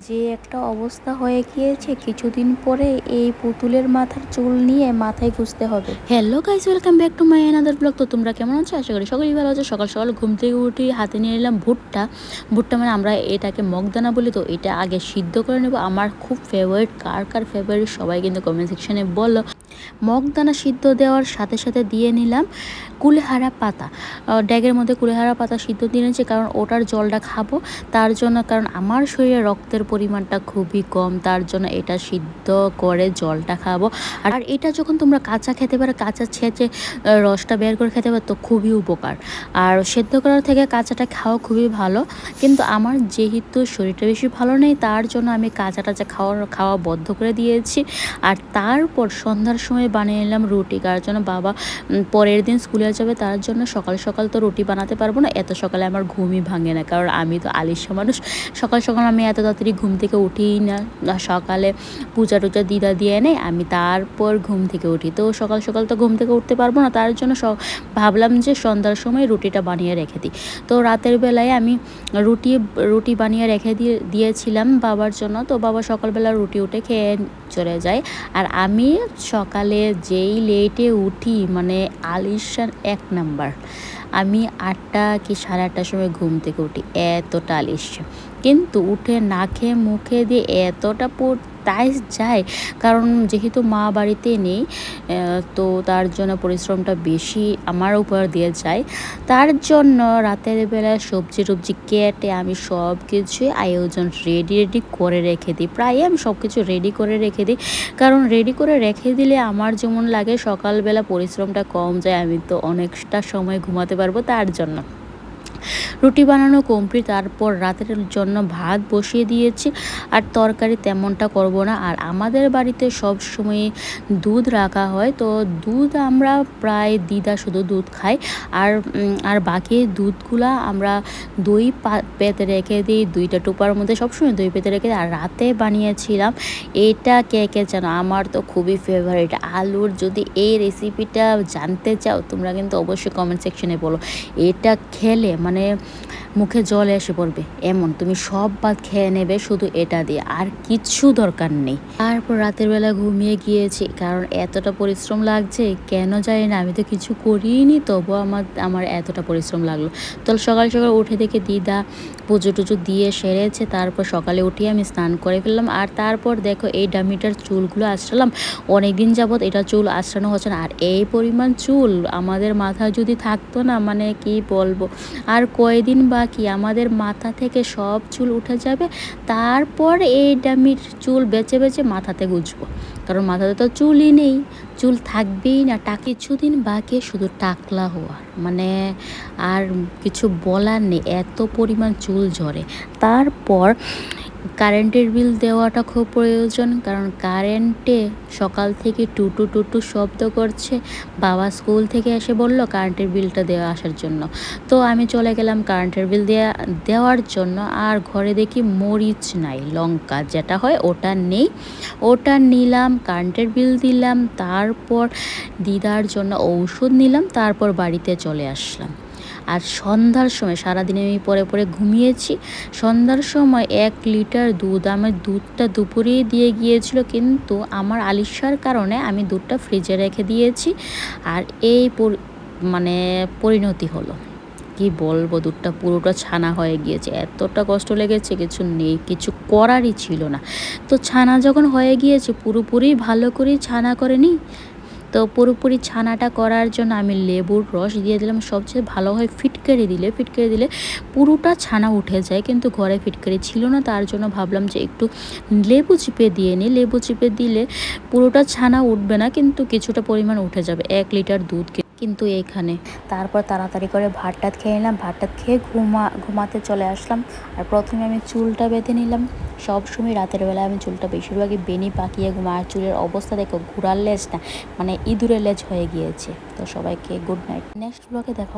যে একটা অবস্থা হয়ে গিয়েছে, কিছুদিন পরে এই পুতুলের মাথার চুল নিয়ে মাথায় গুঁজতে হবে। Hello guys, welcome back to my another blog. তো তোমরা কেমন আছো? আশা করি সকলেই ভালো আছো। সকাল সকাল ঘুম থেকে উঠি, হাতে নিয়ে নিলাম ভুট্টা। মানে আমরা এটাকে মগদানা বলি। তো এটা আগে সিদ্ধ করে নেব। আমার খুব ফেভারিট, কার কার ফেভারিট সবাই কিন্তু কমেন্ট সেকশনে বলো। মগদানা সিদ্ধ দেওয়ার সাথে সাথে দিয়ে নিলাম কুলেহারা পাতা। ড্যাগের মধ্যে কুলেহারা পাতা সিদ্ধ দিয়ে নিয়েছি, কারণ ওটার জলটা খাবো তার জন্য। কারণ আমার শরীরে রক্তের পরিমাণটা খুবই কম, তার জন্য এটা সিদ্ধ করে জলটা খাবো। আর এটা যখন তোমরা কাঁচা খেতে পারো, কাঁচা ছেঁচে রসটা বের করে খেতে পারো, তো খুবই উপকার। আর সেদ্ধ করার থেকে কাঁচাটা খাওয়া খুবই ভালো, কিন্তু আমার যেহেতু শরীরটা বেশি ভালো নেই, তার জন্য আমি কাঁচা টাচা খাওয়া বন্ধ করে দিয়েছি। আর তারপর সন্ধ্যার সময় বানিয়ে নিলাম রুটি, কার জন্য বাবা পরের দিন স্কুলে যাবে, তার জন্য সকাল সকাল তো রুটি বানাতে পারবো না। এত সকালে আমার ঘুমই ভাঙে না, কারণ আমি তো আলিশা মানুষ। সকাল সকাল আমি এত তাড়াতাড়ি ঘুম থেকে উঠিই না। সকালে পূজা টুজা দিদা দিয়ে এনে আমি তারপর ঘুম থেকে উঠি। তো সকাল সকাল তো ঘুম থেকে উঠতে পারবো না, তার জন্য ভাবলাম যে সন্ধ্যার সময় রুটিটা বানিয়ে রেখে দিই। তো রাতের বেলায় আমি রুটি বানিয়ে রেখে দিয়েছিলাম বাবার জন্য। তো বাবা সকালবেলা রুটি উঠে খেয়ে চলে যায়। আর আমি সকালে যেই লেটে উঠি, মানে আলিশান এক নাম্বার। আমি 8টা কি 8:30টার সময় ঘুম থেকে উঠি, এতটা আলিশা। কিন্তু উঠে না খেয়ে মুখে দিয়ে এতটা তাই যায়, কারণ যেহেতু মা বাড়িতে নেই, তো তার জন্য পরিশ্রমটা বেশি আমার উপর দিয়ে যায়। তার জন্য রাতের বেলায় সবজি টবজি কেটে আমি সব কিছুই আয়োজন রেডি করে রেখে দিই। প্রায় আমি সব কিছু রেডি করে রেখে দিই, কারণ রেডি করে রেখে দিলে আমার যেমন লাগে সকালবেলা পরিশ্রমটা কম যায়, আমি তো অনেকটা সময় ঘুমাতে পারবো। তার জন্য রুটি বানানো কমপ্লিট। তারপর রাতের জন্য ভাত বসিয়ে দিয়েছি, আর তরকারি তেমনটা করব না। আর আমাদের বাড়িতে সব সময় দুধ রাখা হয়, তো দুধ আমরা প্রায় দিদা শুধু দুধ খাই, আর বাকি দুধগুলা আমরা দই পেতে রেখে দিই 2টা টোপার মধ্যে, সবসময় দই পেতে রেখে দিই। আর রাতে বানিয়েছিলাম এটা কে জানো, আমার তো খুবই ফেভারিট আলুর। যদি এই রেসিপিটা জানতে চাও তোমরা কিন্তু অবশ্যই কমেন্ট সেকশনে বলো। এটা খেলে মানে মুখে জল এসে পড়বে এমন, তুমি সব ভাত খেয়ে নেবে শুধু এটা দিয়ে, আর কিছু দরকার নেই। তারপর রাতের বেলা ঘুমিয়ে গিয়েছি, কারণ এতটা পরিশ্রম লাগছে কেন জানি না, আমি তো কিছু করিনি, তবু আমার এতটা পরিশ্রম লাগলো। তো সকাল সকাল উঠে দেখে দিদা পুজো টুজো দিয়ে সেরেছে। তারপর সকালে উঠে আমি স্নান করে ফেললাম। আর তারপর দেখো এই ডামিটার চুলগুলো আঁচড়ালাম। অনেকদিন যাবৎ এটা চুল আঁচড়ানো হচ্ছে না, আর এই পরিমাণ চুল আমাদের মাথায় যদি থাকতো না, মানে কি বলবো। আর কয়েকদিন বাকি আমাদের মাথা থেকে সব চুল উঠে যাবে, তারপর এই ডামির চুল বেছে বেছে মাথাতে গুঁজবো, কারণ মাথাতে তো চুলই নেই, চুল থাকবেই না। কিছুদিন বাকি শুধু টাকলা হওয়ার, মানে আর কিছু বলার নেই, এত পরিমাণ চুল ঝরে। তারপর কারেন্টের বিল দেওয়াটা খুব প্রয়োজন, কারণ কারেন্টে সকাল থেকে টুটু শব্দ করছে। বাবা স্কুল থেকে এসে বলল কারেন্টের বিলটা দেওয়া আসার জন্য। তো আমি চলে গেলাম কারেন্টের বিল দেওয়ার জন্য। আর ঘরে দেখি মরিচ নাই, লঙ্কা যেটা হয় ওটা নেই, ওটা নিলাম, কারেন্টের বিল দিলাম, তারপর দিদার জন্য ঔষধ নিলাম, তারপর বাড়িতে চলে আসলাম। আর সন্ধ্যার সময়, সারাদিনে আমি পরে ঘুমিয়েছি, সন্ধ্যার সময় 1 লিটার দুধ, আমার দুধটা দুপুরেই দিয়ে গিয়েছিল, কিন্তু আমার আলিশার কারণে আমি দুধটা ফ্রিজে রেখে দিয়েছি। আর এই পরিণতি হলো, কি বলবো, দুধটা পুরোটা ছানা হয়ে গিয়েছে। এতটা কষ্ট লেগেছে, কিছু নেই, কিছু করারই ছিল না। তো ছানা যখন হয়ে গিয়েছে, পুরোপুরি ভালো করে ছানা করে নিই। তো পুরোপুরি ছানাটা করার জন্য আমি লেবুর রস দিয়ে দিলাম। সবচেয়ে ভালো হয় ফিটকারি দিলে পুরোটা ছানা উঠে যায়, কিন্তু ঘরে ফিটকারি ছিল না, তার জন্য ভাবলাম যে একটু লেবু চিপে দিয়ে নিই। লেবু চিপে দিলে পুরোটা ছানা উঠবে না, কিন্তু কিছুটা পরিমাণ উঠে যাবে 1 লিটার দুধ কিন্তু এইখানে। তারপর তাড়াতাড়ি করে ভাতটা খেয়ে নিলাম, ভাতটা খেয়ে ঘুমাতে চলে আসলাম। আর প্রথমে আমি চুলটা বেঁধে নিলাম। সবসময় রাতের বেলা আমি চুলটা বেশিরভাগই বেনি পাকিয়ে ঘুমা। আর চুলের অবস্থা দেখো, ঘোড়ার লেজ না, মানে ইঁদুরের লেজ হয়ে গিয়েছে। তো সবাইকে গুড নাইট, নেক্সট ব্লগে দেখা।